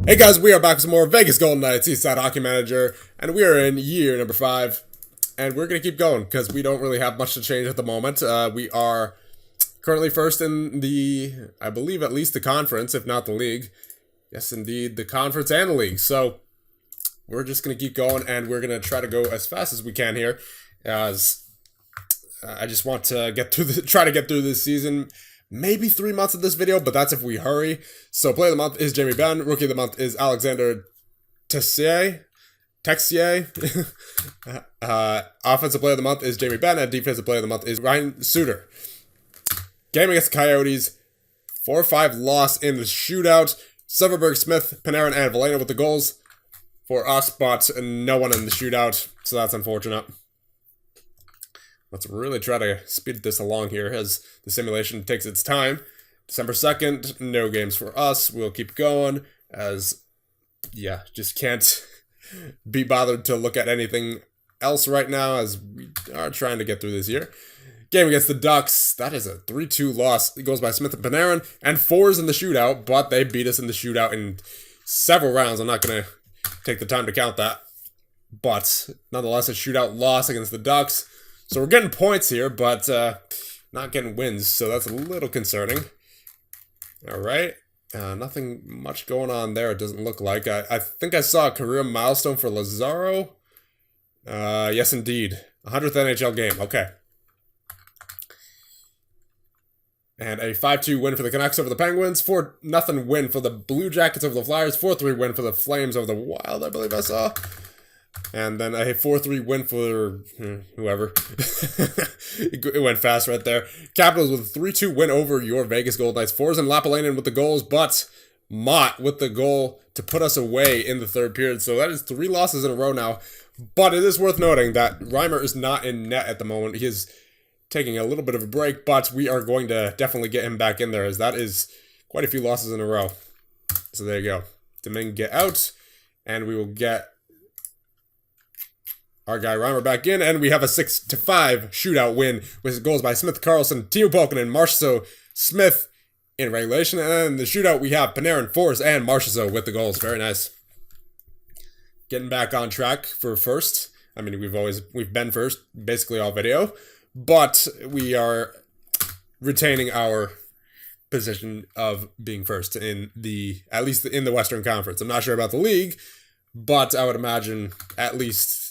Hey guys, we are back with some more Vegas Golden Knights Eastside Hockey Manager, and we are in year number 5, and we're going to keep going because we don't really have much to change at the moment. We are currently first in the, I believe at least the conference, if not the league. Yes, indeed, the conference and the league. So we're just going to keep going, and we're going to try to go as fast as we can here, as I just want to try to get through this season. Maybe 3 months of this video, but that's if we hurry. So player of the month is Jamie Benn. Rookie of the month is Alexander Texier. Offensive player of the month is Jamie Benn, and defensive player of the month is Ryan Suter. Game against the Coyotes, 4-5 loss in the shootout. Silverberg, Smith, Panarin, and Valena with the goals for us, but no one in the shootout, so that's unfortunate. Let's really try to speed this along here as the simulation takes its time. December 2nd, no games for us. We'll keep going as, yeah, just can't be bothered to look at anything else right now as we are trying to get through this year. Game against the Ducks, that is a 3-2 loss. It goes by Smith and Panarin, and 4s in the shootout, but they beat us in the shootout in several rounds. I'm not going to take the time to count that. But nonetheless, a shootout loss against the Ducks. So we're getting points here, but not getting wins, so that's a little concerning. All right, nothing much going on there, it doesn't look like. I think I saw a career milestone for Lazaro. Yes, indeed. 100th NHL game, okay. And a 5-2 win for the Canucks over the Penguins. 4-0 win for the Blue Jackets over the Flyers. 4-3 win for the Flames over the Wild, I believe I saw. And then a 4-3 win for whoever. It went fast right there. Capitals with a 3-2 win over your Vegas Golden Knights. Fours and Lapalainen with the goals, but Mott with the goal to put us away in the third period. So that is 3 losses in a row now. But it is worth noting that Reimer is not in net at the moment. He is taking a little bit of a break, but we are going to definitely get him back in there, as that is quite a few losses in a row. So there you go. Domingue get out, and we will get our guy Reimer back in, and we have a 6-5 shootout win with goals by Smith, Carlson, Timo Pulkkinen, and Marchessault, Smith in regulation. And in the shootout, we have Panarin, Force, and Marchessault with the goals. Very nice. Getting back on track for first. I mean, we've been first basically all video, but we are retaining our position of being first in at least in the Western Conference. I'm not sure about the league, but I would imagine at least,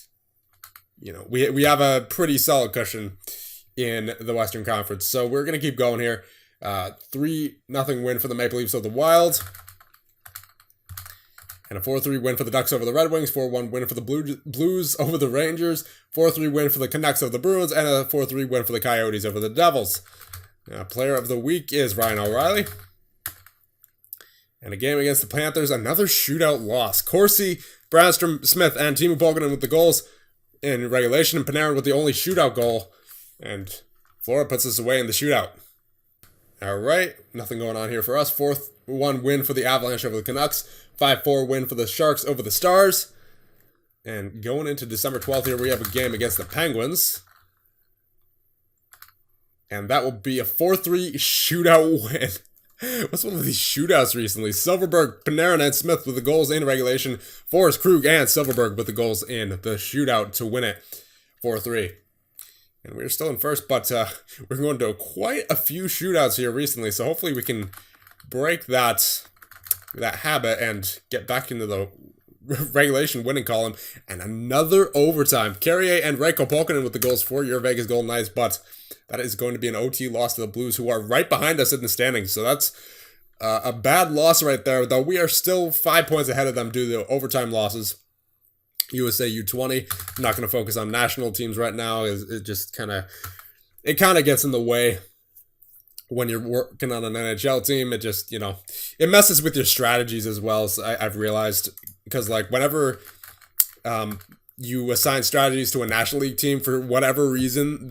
you know, we have a pretty solid cushion in the Western Conference. So we're going to keep going here. 3-0 win for the Maple Leafs over the Wild. And a 4-3 win for the Ducks over the Red Wings. 4-1 win for the Blues over the Rangers. 4-3 win for the Canucks over the Bruins. And a 4-3 win for the Coyotes over the Devils. Player of the week is Ryan O'Reilly. And a game against the Panthers, another shootout loss. Corsi, Brandstrom, Smith, and Timo Pulkkinen with the goals in regulation, and Panarin with the only shootout goal, and Florida puts us away in the shootout. All right, nothing going on here for us. 4-1 win for the Avalanche over the Canucks, 5-4 win for the Sharks over the Stars, and going into December 12th here, we have a game against the Penguins, and that will be a 4-3 shootout win. What's one of these shootouts recently? Silverberg, Panarin, and Smith with the goals in regulation. Forrest, Krug, and Silverberg with the goals in the shootout to win it 4-3. And we're still in first, but we're going to quite a few shootouts here recently, so hopefully we can break that habit and get back into the regulation winning column. And another overtime. Carrier and Reichel Pulkkinen with the goals for your Vegas Golden Knights, but that is going to be an OT loss to the Blues, who are right behind us in the standings. So that's a bad loss right there, though we are still 5 points ahead of them due to overtime losses. USA U20. I'm not going to focus on national teams right now. It just kind of gets in the way when you're working on an NHL team. It just, you know, it messes with your strategies as well. So I've realized, because like whenever you assign strategies to a National League team, for whatever reason,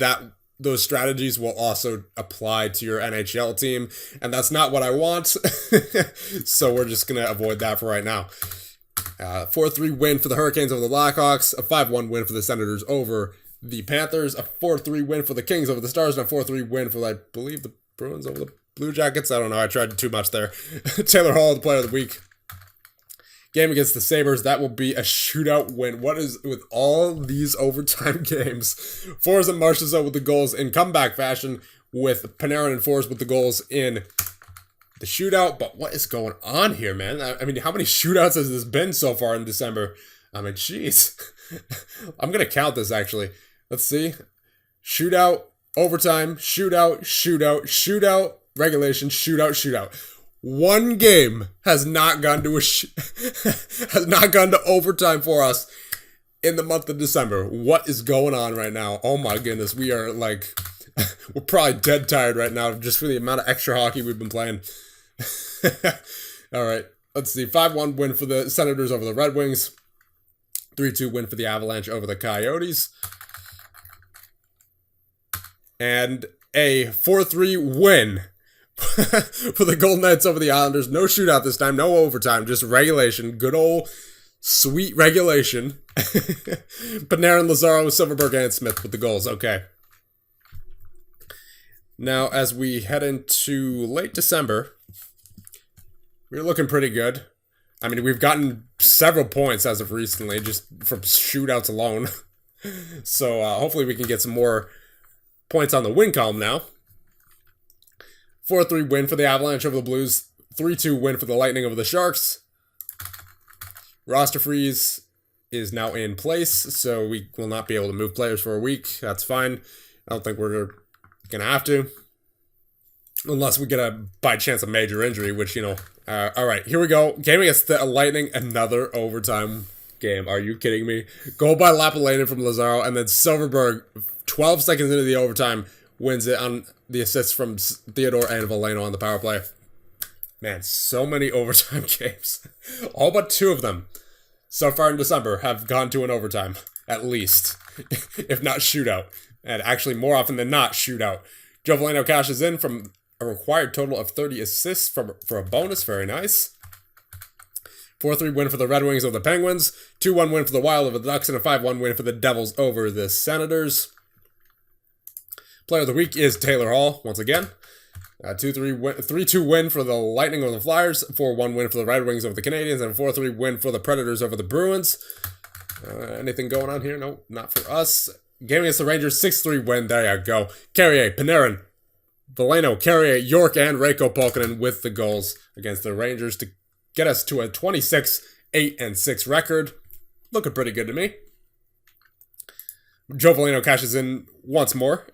those strategies will also apply to your NHL team, and that's not what I want. So we're just going to avoid that for right now. 4-3 win for the Hurricanes over the Blackhawks, a 5-1 win for the Senators over the Panthers, a 4-3 win for the Kings over the Stars, and a 4-3 win for, I believe, the Bruins over the Blue Jackets. I don't know. I tried too much there. Taylor Hall, the player of the week. Game against the Sabres, that will be a shootout win. What is with all these overtime games? Forrest and Marchessault with the goals in comeback fashion, with Panarin and Forrest with the goals in the shootout. But what is going on here, man? I mean, how many shootouts has this been so far in December? I mean, jeez. I'm going to count this, actually. Let's see. Shootout, overtime, shootout, shootout, shootout, regulation, shootout, shootout. One game has not gone to has not gone to overtime for us in the month of December. What is going on right now? Oh my goodness, we are like, we're probably dead tired right now just for the amount of extra hockey we've been playing. All right, let's see. 5-1 win for the Senators over the Red Wings. 3-2 win for the Avalanche over the Coyotes. And a 4-3 win for the Golden Knights over the Islanders. No shootout this time, no overtime, just regulation. Good old sweet regulation. Panarin, Lazaro, Silverberg, and Smith with the goals. Okay. Now, as we head into late December, we're looking pretty good. I mean, we've gotten several points as of recently, just from shootouts alone. So hopefully we can get some more points on the win column now. 4-3 win for the Avalanche over the Blues. 3-2 win for the Lightning over the Sharks. Roster freeze is now in place, so we will not be able to move players for a week. That's fine. I don't think we're going to have to. Unless we get by chance, a major injury, which, you know. All right, here we go. Game against the Lightning, another overtime game. Are you kidding me? Goal by Lapalainen from Lazaro, and then Silverberg, 12 seconds into the overtime, wins it on the assist from Theodore and Veleno on the power play. Man, so many overtime games. All but 2 of them so far in December have gone to an overtime, at least. If not shootout. And actually, more often than not, shootout. Joe Veleno cashes in from a required total of 30 assists for a bonus. Very nice. 4-3 win for the Red Wings over the Penguins. 2-1 win for the Wild over the Ducks. And a 5-1 win for the Devils over the Senators. Player of the week is Taylor Hall, once again. 3-2 win for the Lightning over the Flyers. 4-1 win for the Red Wings over the Canadiens. And a 4-3 win for the Predators over the Bruins. Anything going on here? No, not for us. Game against the Rangers, 6-3 win. There you go. Carrier, Panarin, Veleno, Carrier, York, and Reiko Polkinen with the goals against the Rangers to get us to a 26-8-6 record. Looking pretty good to me. Joe Veleno cashes in once more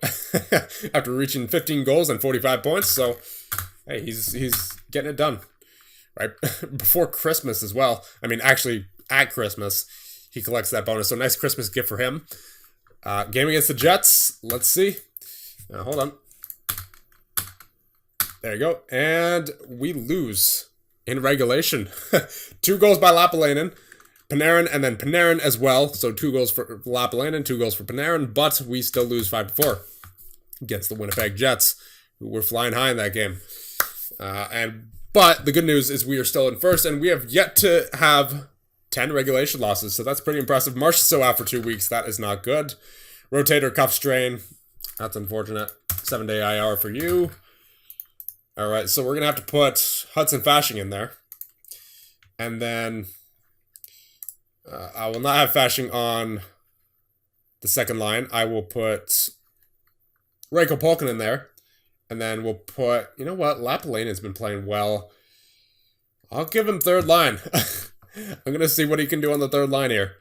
after reaching 15 goals and 45 points. So, hey, he's getting it done. Right? Before Christmas as well. I mean, actually, at Christmas, he collects that bonus. So, nice Christmas gift for him. Game against the Jets. Let's see. Hold on. There you go. And we lose in regulation. 2 goals by Lapalainen. Panarin, and then Panarin as well. So 2 goals for Lapalainen, 2 goals for Panarin, but we still lose 5-4 against the Winnipeg Jets, who were flying high in that game. But the good news is we are still in first, and we have yet to have 10 regulation losses, so that's pretty impressive. Marchessault out for 2 weeks. That is not good. Rotator cuff strain. That's unfortunate. 7-day IR for you. All right, so we're going to have to put Hudson Fasching in there. And then I will not have Fasching on the second line. I will put Reiko Polkinen in there. And then we'll put, you know what? Lapalainen's been playing well. I'll give him third line. I'm going to see what he can do on the third line here.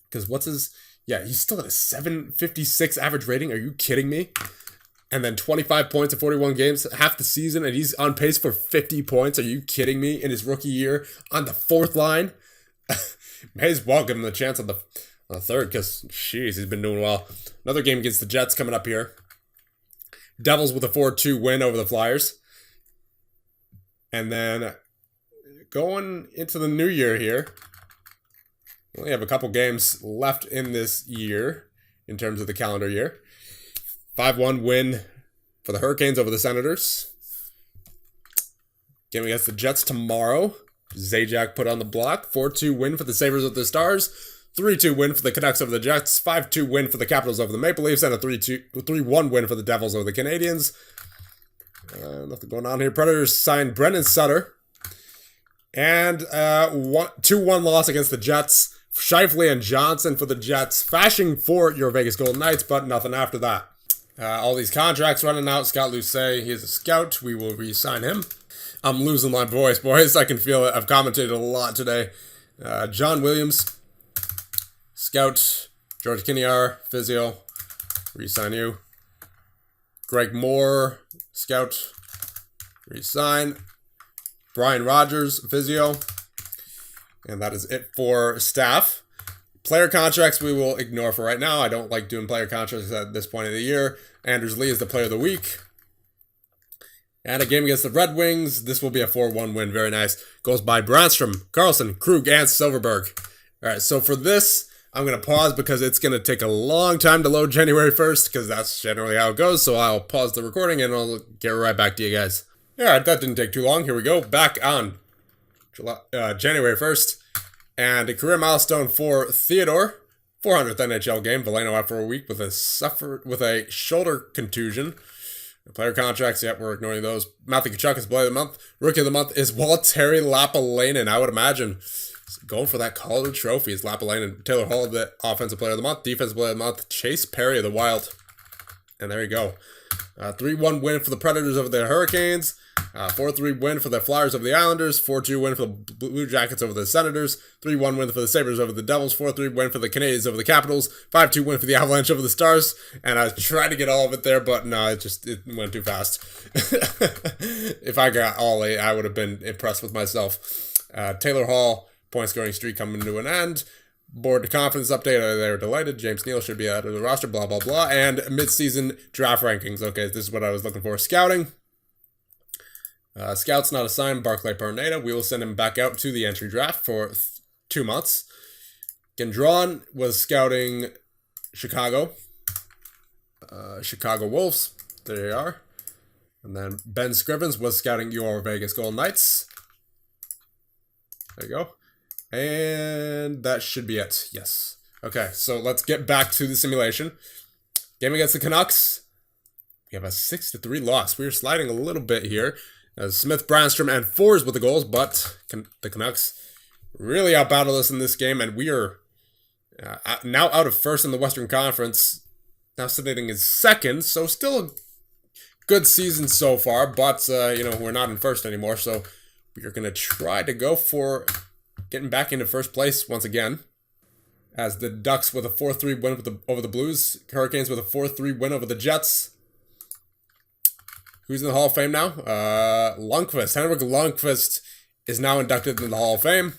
Because what's his... Yeah, he's still at a 756 average rating. Are you kidding me? And then 25 points in 41 games, half the season, and he's on pace for 50 points. Are you kidding me? In his rookie year on the fourth line? May as well give him the chance on the third because, jeez, he's been doing well. Another game against the Jets coming up here. Devils with a 4-2 win over the Flyers. And then going into the new year here, we only have a couple games left in this year in terms of the calendar year. 5-1 win for the Hurricanes over the Senators. Game against the Jets tomorrow. Zajac put on the block. 4-2 win for the Sabres over the Stars. 3-2 win for the Canucks over the Jets. 5-2 win for the Capitals over the Maple Leafs. And a 3-1 win for the Devils over the Canadiens. Nothing going on here. Predators signed Brendan Sutter. And 2-1 loss against the Jets. Shifley and Johnson for the Jets. Fashing for your Vegas Golden Knights, but nothing after that. All these contracts running out. Scott Lucet, he is a scout. We will re-sign him. I'm losing my voice, boys. I can feel it. I've commentated a lot today. John Williams, scout. George Kinnear, physio. Re-sign you. Greg Moore, scout. Re-sign. Brian Rogers, physio. And that is it for staff. Player contracts we will ignore for right now. I don't like doing player contracts at this point of the year. Anders Lee is the player of the week. And a game against the Red Wings. This will be a 4-1 win. Very nice. Goes by Brandstrom, Carlson, Krug, and Silverberg. All right, so for this, I'm going to pause because it's going to take a long time to load January 1st because that's generally how it goes. So I'll pause the recording and I'll get right back to you guys. All right, that didn't take too long. Here we go. Back on January 1st. And a career milestone for Theodore. 400th NHL game. Veleno out for a week with a shoulder contusion. Player contracts, yep, we're ignoring those. Matthew Tkachuk is player of the month. Rookie of the month is Waltteri Lapalainen. I would imagine going for that Calder trophy is Lapalainen. Taylor Hall, the offensive player of the month. Defensive player of the month, Chase Perry of the Wild. And there you go. 3-1 win for the Predators over the Hurricanes. 4-3 win for the Flyers over the Islanders. 4-2 win for the Blue Jackets over the Senators. 3-1 win for the Sabres over the Devils. 4-3 win for the Canadiens over the Capitals. 5-2 win for the Avalanche over the Stars. And I tried to get all of it there, but no, it went too fast. If I got all 8, I would have been impressed with myself. Taylor Hall, point scoring streak coming to an end. Board confidence update, they were delighted. James Neal should be out of the roster, blah, blah, blah. And mid-season draft rankings. Okay, this is what I was looking for. Scouting. Scout's not assigned. Barclay Pernada. We will send him back out to the entry draft for 2 months. Gendron was scouting Chicago. Chicago Wolves. There you are. And then Ben Scrivens was scouting your Vegas Golden Knights. There you go. And that should be it. Yes. Okay, so let's get back to the simulation. Game against the Canucks. We have a 6-3 loss. We are sliding a little bit here. Smith, Brandstrom, and Fours with the goals, but the Canucks really outbattled us in this game, and we are now out of first in the Western Conference, now sitting in second, so still a good season so far, but, we're not in first anymore, so we are going to try to go for getting back into first place once again. As the Ducks with a 4-3 win over the Blues, Hurricanes with a 4-3 win over the Jets. Who's in the Hall of Fame now? Lundqvist. Henrik Lundqvist is now inducted into the Hall of Fame.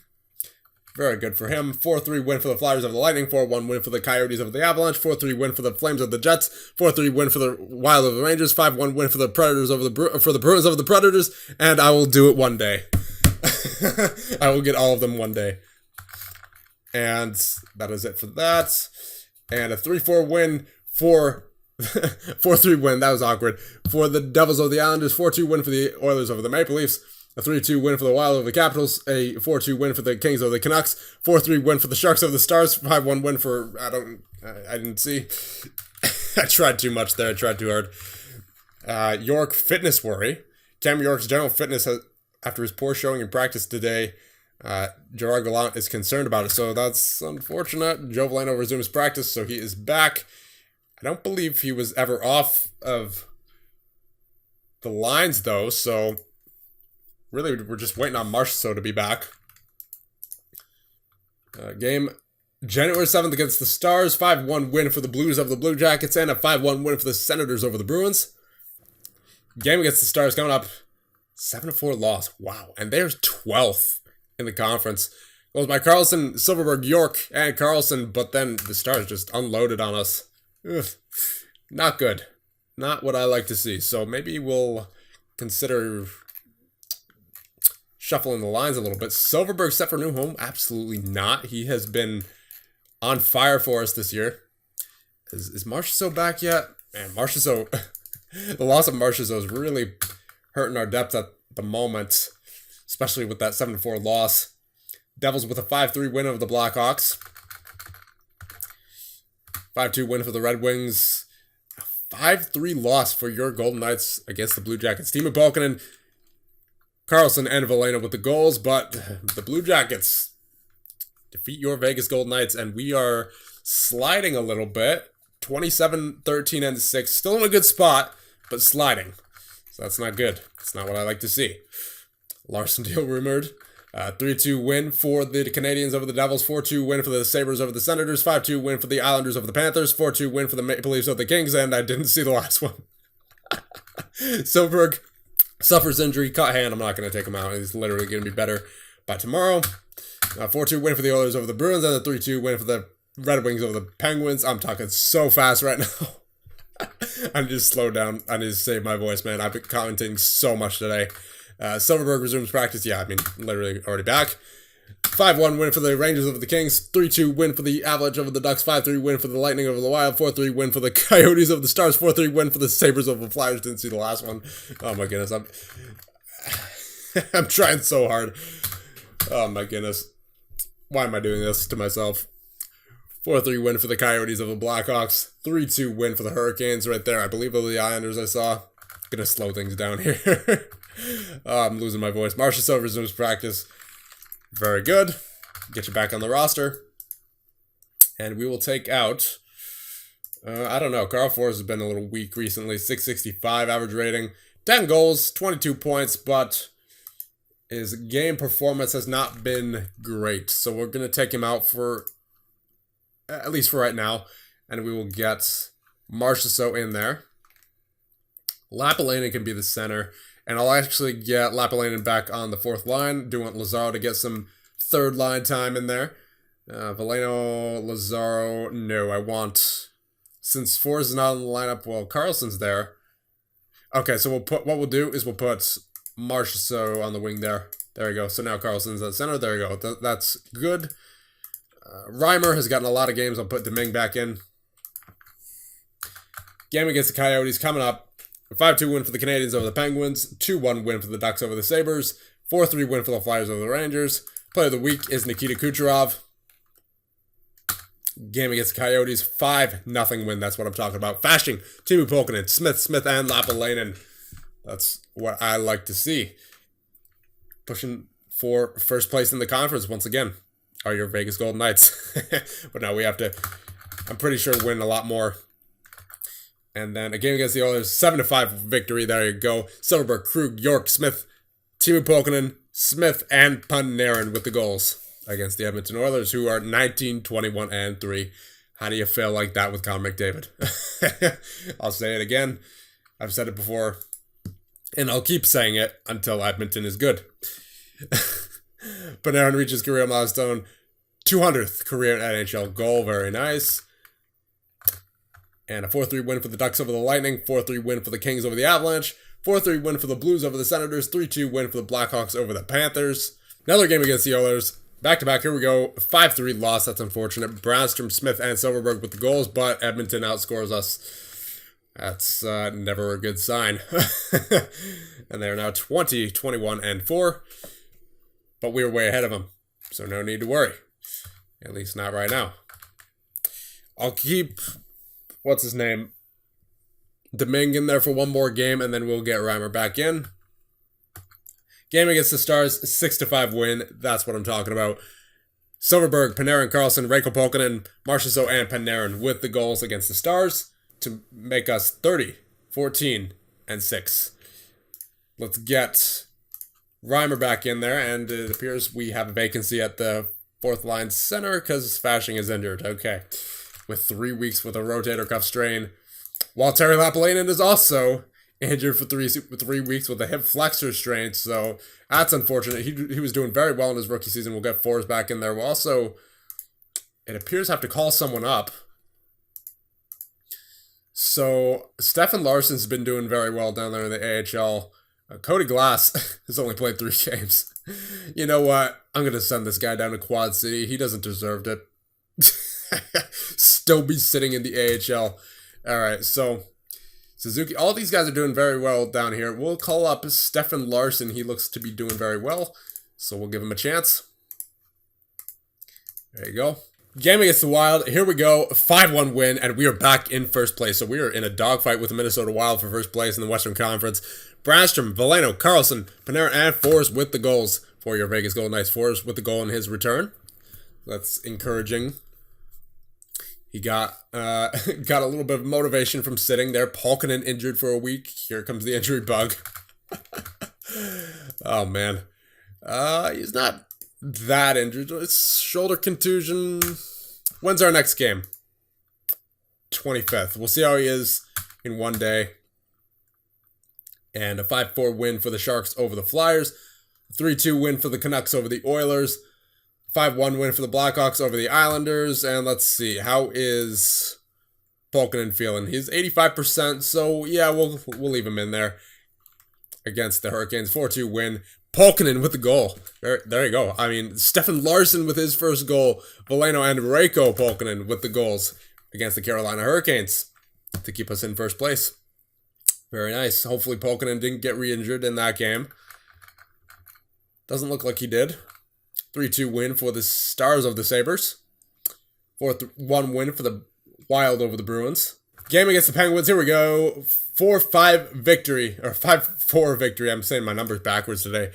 Very good for him. 4-3 win for the Flyers over the Lightning. 4-1 win for the Coyotes over the Avalanche. 4-3 win for the Flames over the Jets. 4-3 win for the Wild over the Rangers. 5-1 win for the Predators over the Bruins over the Predators. And I will do it one day. I will get all of them one day. And that is it for that. And a 3-4 win for 4-3 win, that was awkward, for the Devils over the Islanders. 4-2 win for the Oilers over the Maple Leafs. A 3-2 win for the Wild over the Capitals. A 4-2 win for the Kings over the Canucks. 4-3 win for the Sharks over the Stars. 5-1 win for, I didn't see. I tried too much there. I tried too hard. York fitness worry. Cam York's general fitness after his poor showing in practice today. Gerard Gallant is concerned about it, so that's unfortunate. Joe Veleno resumes practice, so he is back. I don't believe he was ever off of the lines, though, so really we're just waiting on Marchessault to be back. Game January 7th against the Stars. 5-1 win for the Blues over the Blue Jackets, and a 5-1 win for the Senators over the Bruins. Game against the Stars coming up. 7-4 loss. Wow. And there's 12th in the conference. Goes by Carlson, Silverberg, York, and Carlson, but then the Stars just unloaded on us. Ugh. Not good. Not what I like to see. So maybe we'll consider shuffling the lines a little bit. Silverberg set for new home? Absolutely not. He has been on fire for us this year. Is Marchessault back yet? Man, Marchessault, the loss of Marchessault is really hurting our depth at the moment, especially with that 7-4 loss. Devils with a 5-3 win over the Blackhawks. 5-2 win for the Red Wings. A 5-3 loss for your Golden Knights against the Blue Jackets. Timo Balkanen Carlson and Valena with the goals, but the Blue Jackets defeat your Vegas Golden Knights, and we are sliding a little bit. 27, 13, and 6. Still in a good spot, but sliding. So that's not good. It's not what I like to see. Larson deal rumored. 3-2 win for the Canadiens over the Devils. 4-2 win for the Sabres over the Senators. 5-2 win for the Islanders over the Panthers. 4-2 win for the Maple Leafs over the Kings. And I didn't see the last one. Silfverberg suffers injury, cut hand. I'm not going to take him out. He's literally going to be better by tomorrow. 4-2 win for the Oilers over the Bruins. And a 3-2 win for the Red Wings over the Penguins. I'm talking so fast right now. I need to slow down. I need to save my voice, man. I've been commenting so much today. Silfverberg resumes practice. Yeah, I mean, literally already back. 5-1 win for the Rangers over the Kings. 3-2 win for the Avalanche over the Ducks. 5-3 win for the Lightning over the Wild. 4-3 win for the Coyotes over the Stars. 4-3 win for the Sabres over the Flyers. Didn't see the last one. Oh my goodness. I'm trying so hard. Oh my goodness. Why am I doing this to myself? 4-3 win for the Coyotes over the Blackhawks. 3-2 win for the Hurricanes right there. I believe those are the Islanders I saw. Gonna slow things down here. I'm losing my voice. Marchessault resumes practice. Very good. Get you back on the roster. And we will take out, I don't know, Carl Force has been a little weak recently. 665 average rating. 10 goals, 22 points, but his game performance has not been great. So we're going to take him out for, at least for right now. And we will get Marchessault in there. Lapalainen can be the center. And I'll actually get Lapalainen back on the fourth line. Do want Lazaro to get some third line time in there. Valeno, Lazaro, no, I want, since Forrest is not in the lineup, well, Carlson's there. Okay, so what we'll do is we'll put Marchessault on the wing there. There we go. So now Carlson's at center. There we go. That's good. Reimer has gotten a lot of games. I'll put Domingue back in. Game against the Coyotes coming up. A 5-2 win for the Canadiens over the Penguins. 2-1 win for the Ducks over the Sabres. 4-3 win for the Flyers over the Rangers. Player of the week is Nikita Kucherov. Game against the Coyotes. 5-0 win. That's what I'm talking about. Fashing, Teemu Pulkkinen, Smith, and Lapalainen. That's what I like to see. Pushing for first place in the conference once again are your Vegas Golden Knights. But now we have to, I'm pretty sure, win a lot more. And then a game against the Oilers, 7-5 victory. There you go. Silfverberg, Krug, York, Smith, Teemu Pulkkinen, Smith, and Panarin with the goals against the Edmonton Oilers, who are 19, 21, and 3. How do you feel like that with Connor McDavid? I'll say it again. I've said it before, and I'll keep saying it until Edmonton is good. Panarin reaches career milestone, 200th career NHL goal. Very nice. And a 4-3 win for the Ducks over the Lightning. 4-3 win for the Kings over the Avalanche. 4-3 win for the Blues over the Senators. 3-2 win for the Blackhawks over the Panthers. Another game against the Oilers. Back-to-back, here we go. 5-3 loss, that's unfortunate. Brownstrom, Smith, and Silfverberg with the goals, but Edmonton outscores us. That's never a good sign. And they're now 20, 21, and 4. But we're way ahead of them, so no need to worry. At least not right now. I'll keep, what's his name, Domingue in there for one more game, and then we'll get Reimer back in. Game against the Stars, 6-5 win. That's what I'm talking about. Silfverberg, Panarin, Carlson, Reichel Pulkkinen, Marchessault, and Panarin with the goals against the Stars to make us 30, 14, and 6. Let's get Reimer back in there, and it appears we have a vacancy at the fourth line center because Fashing is injured. Okay. With 3 weeks with a rotator cuff strain. While Terry Lapalainen is also injured for 3 weeks with a hip flexor strain, so that's unfortunate. He was doing very well in his rookie season. We'll get Forbes back in there. We'll also, it appears, have to call someone up. So Stefan Larsson's been doing very well down there in the AHL. Cody Glass has only played 3 games. You know what? I'm going to send this guy down to Quad City. He doesn't deserve it. Still be sitting in the AHL. Alright, so Suzuki, all these guys are doing very well down here. We'll call up Stefan Larsson. He looks to be doing very well, so we'll give him a chance. There you go. Game against the Wild. Here we go. 5-1 win, and we are back in first place. So we are in a dogfight with the Minnesota Wild for first place in the Western Conference. Brandstrom, Veleno, Carlson, Panarin, and Forrest with the goals for your Vegas Golden Knights. Forrest with the goal in his return. That's encouraging. He got got a little bit of motivation from sitting there. Polkinen injured for a week. Here comes the injury bug. Oh, man. He's not that injured. It's shoulder contusion. When's our next game? 25th. We'll see how he is in one day. And a 5-4 win for the Sharks over the Flyers. 3-2 win for the Canucks over the Oilers. 5-1 win for the Blackhawks over the Islanders. And let's see, how is Polkinen feeling? He's 85%, so yeah, we'll leave him in there against the Hurricanes. 4-2 win. Polkinen with the goal. There you go. I mean, Stefan Larsson with his first goal. Veleno and Reiko Polkinen with the goals against the Carolina Hurricanes to keep us in first place. Very nice. Hopefully Polkinen didn't get re-injured in that game. Doesn't look like he did. 3-2 win for the Stars of the Sabres. 4-1 win for the Wild over the Bruins. Game against the Penguins. Here we go. 4-5 victory. Or 5-4 victory. I'm saying my numbers backwards today.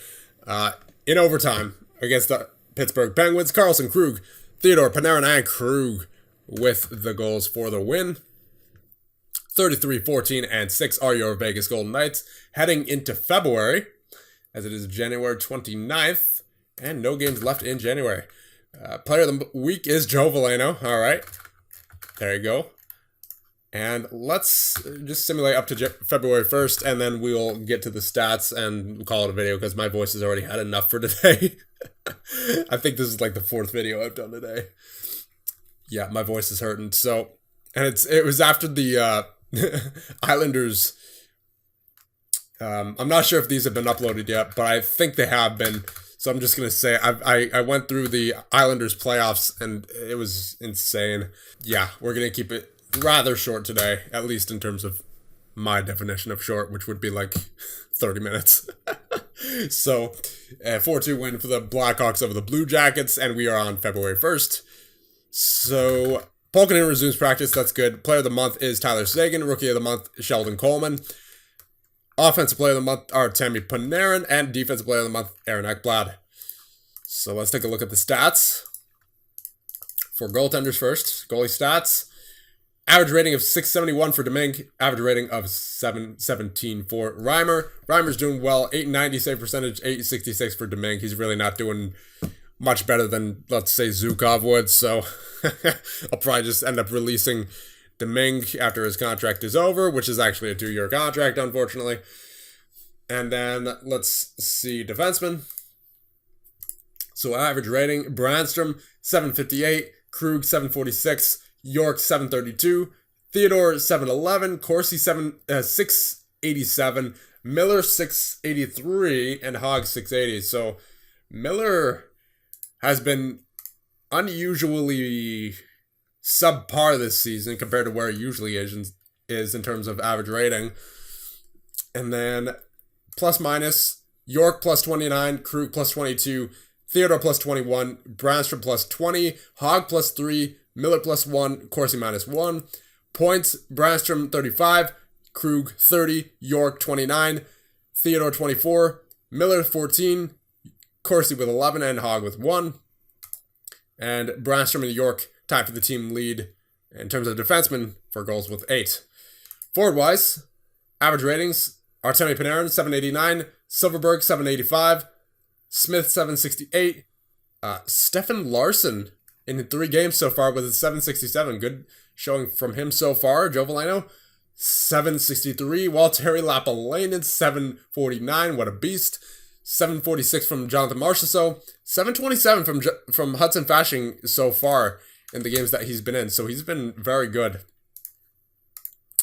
In overtime against the Pittsburgh Penguins. Carlson, Krug, Theodore, Panarin, and Krug with the goals for the win. 33, 14, and 6 are your Vegas Golden Knights. Heading into February, as it is January 29th. And no games left in January. Player of the week is Joe Veleno. All right. There you go. And let's just simulate up to February 1st, and then we'll get to the stats and we'll call it a video because my voice has already had enough for today. I think this is like the 4th video I've done today. Yeah, my voice is hurting. So, and it was after the Islanders. I'm not sure if these have been uploaded yet, but I think they have been. So I'm just going to say I went through the Islanders playoffs and it was insane. Yeah, we're going to keep it rather short today, at least in terms of my definition of short, which would be like 30 minutes. So 4-2 win for the Blackhawks over the Blue Jackets, and we are on February 1st. So Polkinen resumes practice. That's good. Player of the month is Tyler Seguin. Rookie of the month, Sheldon Coleman. Offensive player of the month are Tammy Panarin, and defensive player of the month, Aaron Ekblad. So let's take a look at the stats. For goaltenders first, goalie stats. Average rating of 671 for Domingue. Average rating of 717 for Reimer. Reimer's doing well. 890 save percentage, 866 for Domingue. He's really not doing much better than, let's say, Zukov would. So I'll probably just end up releasing Domingue after his contract is over, which is actually a 2-year contract, unfortunately. And then let's see defensemen. So average rating, Brandstrom 758, Krug 746, York 732, Theodore 711, Corsi 687, Miller 683, and Hogg 680. So Miller has been unusually subpar this season compared to where he usually is in terms of average rating. And then plus minus, York plus 29, Krug plus 22, Theodore plus 21, Brandstrom plus 20, Hogg plus 3, Miller plus 1, Corsi minus 1. Points, Brandstrom 35, Krug 30, York 29, Theodore 24, Miller 14, Corsi with 11, and Hogg with 1. And Brandstrom and York tied for the team lead in terms of defensemen for goals with 8. Forward-wise, average ratings, Artemi Panarin 789, Silverberg 785, Smith 768, Stefan Larsson in 3 games so far with a 767. Good showing from him so far. Joe Veleno 763, Waltteri Lappalainen 749. What a beast. 746 from Jonathan Marchessault, 727 from Hudson Fasching so far in the games that he's been in. So he's been very good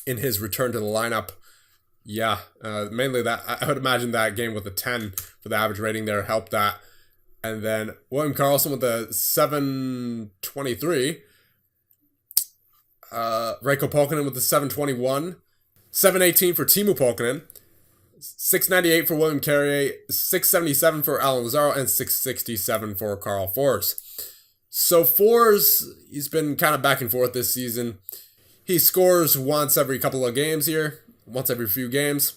in his return to the lineup. Yeah, mainly that. I would imagine that game with a 10 for the average rating there helped that. And then William Karlsson with a 723. Reiko Polkinen with the 721. 718 for Timu Polkinen. 698 for William Carrier. 677 for Alan Lazaro. And 667 for Carl Force. So Force, he's been kind of back and forth this season. He scores once every couple of games here. Once every few games.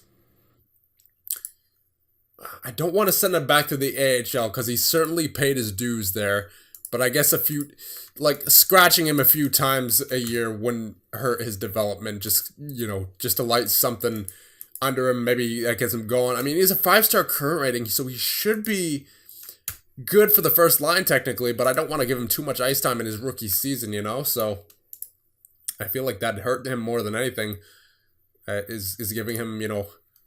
I don't want to send him back to the AHL because he certainly paid his dues there. But I guess scratching him a few times a year wouldn't hurt his development. Just, just to light something under him. Maybe that gets him going. I mean, he's a 5-star current rating, so he should be good for the first line technically, but I don't want to give him too much ice time in his rookie season, so I feel like that hurt him more than anything, is giving him,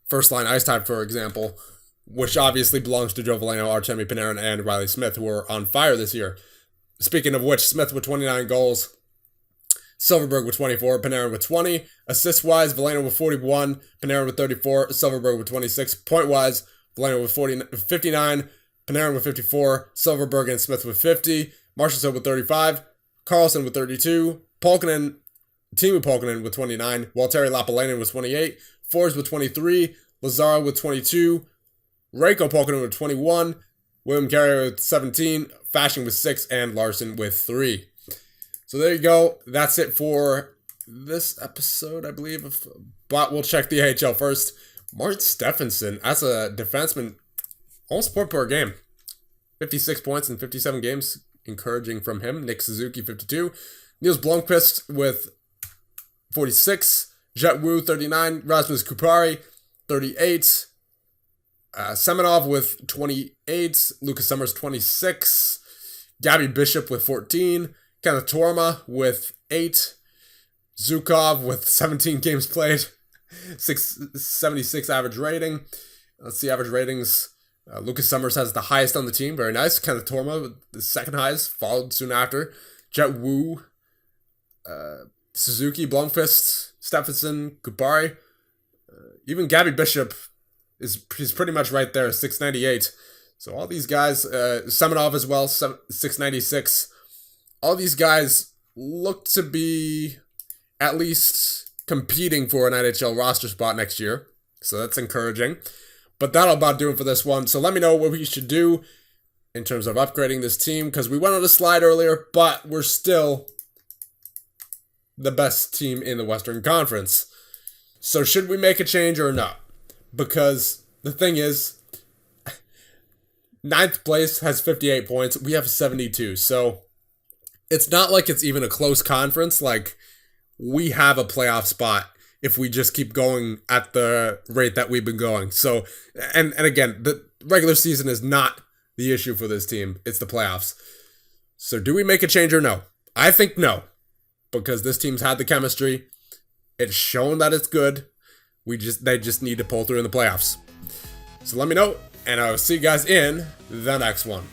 first line ice time, for example, which obviously belongs to Joe Veleno, Artemi Panarin, and Riley Smith, who are on fire this year. Speaking of which, Smith with 29 goals, Silverberg with 24, Panarin with 20. Assist-wise, Veleno with 41, Panarin with 34, Silverberg with 26. Point-wise, Veleno with 59, Panarin with 54, Silverberg and Smith with 50, Marchessault with 35, Carlson with 32, Timu Polkinen with 29, Waltteri Lappalainen with 28, Forbes with 23, Lazaro with 22, Reiko Polkinen with 21, William Carrier with 17, Fashion with 6, and Larson with 3. So there you go. That's it for this episode, I believe. But we'll check the AHL first. Martin Stephenson, as a defenseman, almost point per game. 56 points in 57 games. Encouraging from him. Nick Suzuki, 52. Niels Blomqvist with 46. Jet Wu, 39. Rasmus Kupari, 38. Semenov with 28. Lucas Summers, 26. Gabby Bishop with 14. Kenneth Torma with 8. Zukov with 17 games played. 676 average rating. Let's see average ratings. Lucas Summers has the highest on the team. Very nice. Kenneth Torma with the second highest, followed soon after. Jet Wu, Suzuki, Blomqvist, Stephenson, Kupari. Even Gabby Bishop he's pretty much right there, 698. So all these guys, Semenov as well, 696. All these guys look to be at least competing for an NHL roster spot next year. So that's encouraging. But that'll about do it for this one. So let me know what we should do in terms of upgrading this team, because we went on a slide earlier, but we're still the best team in the Western Conference. So should we make a change or not? Because the thing is, 9th place has 58 points. We have 72. So it's not like it's even a close conference. Like, we have a playoff spot if we just keep going at the rate that we've been going. So, and again, the regular season is not the issue for this team. It's the playoffs. So do we make a change or no? I think no, because this team's had the chemistry. It's shown that it's good. They just need to pull through in the playoffs. So let me know, and I'll see you guys in the next one.